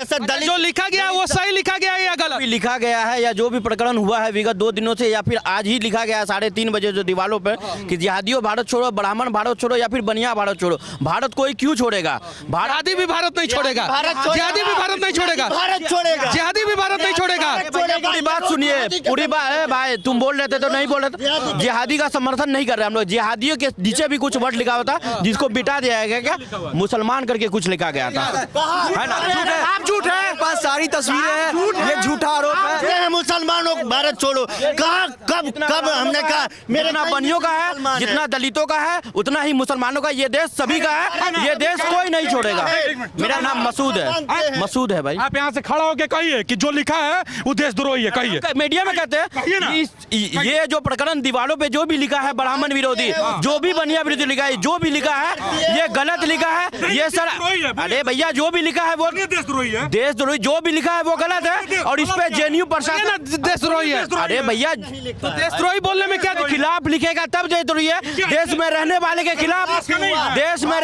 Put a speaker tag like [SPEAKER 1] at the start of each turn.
[SPEAKER 1] जो लिखा गया है वो सही लिखा गया है या गलत
[SPEAKER 2] लिखा गया है, या जो भी प्रकरण हुआ है विगत 2 दिनों से, या फिर आज ही लिखा गया है 3:30 बजे जो दीवारों पर कि जिहादियों भारत छोड़ो, ब्राह्मण भारत छोड़ो, या फिर बनिया भारत छोड़ो। भारत कोई क्यों छोड़ेगा?
[SPEAKER 1] जिहादी भी भारत नहीं छोड़ेगा, जिहादी भी भारत नहीं छोड़ेगा,
[SPEAKER 3] भारत छोड़ेगा,
[SPEAKER 1] जिहादी भी भारत नहीं छोड़ेगा।
[SPEAKER 2] पूरी बात सुनिए, पूरी बात है भाई, तुम बोल रहे थे तो नहीं बोल रहे थे। जिहादी का समर्थन नहीं कर रहे हम लोग। जिहादियों के नीचे भी कुछ वर्ड लिखा होता जिसको बिटा दिया गया, क्या मुसलमान करके कुछ लिखा गया था, है ना?
[SPEAKER 3] आप झूठ है,
[SPEAKER 4] पास सारी तस्वीरें हैं, ये झूठा आरोप है।
[SPEAKER 3] मुसलमानों को भारत छोड़ो, कहा कब हमने कहा? मेरे
[SPEAKER 2] जितना बनियों का है, जितना दलितों का है, उतना ही मुसलमानों का। ये देश सभी का है, ये देश कोई नहीं छोड़ेगा। मेरा नाम मसूद है, मसूद है भाई।
[SPEAKER 5] आप यहाँ से खड़ा होके कहिए कि जो लिखा है वो देशद्रोही है, कहिए।
[SPEAKER 2] मीडिया में कहते हैं ये जो प्रकरण दीवारों पे जो भी लिखा है ब्राह्मण विरोधी, जो भी बनिया विरोधी लिखा है, जो भी लिखा है ये गलत लिखा है। ये सर, अरे भैया जो भी लिखा है वो
[SPEAKER 5] देशद्रोही है,
[SPEAKER 2] देशद्रोही जो भी लिखा है वो गलत है, और इस पे जेएनयू प्रशासन
[SPEAKER 1] देशद्रोही है।
[SPEAKER 2] अरे भैया
[SPEAKER 1] देशद्रोही बोलने में क्या
[SPEAKER 2] खिलाफ लिखेगा तब देशद्रोही है। देश में रहने वाले के खिलाफ, देश में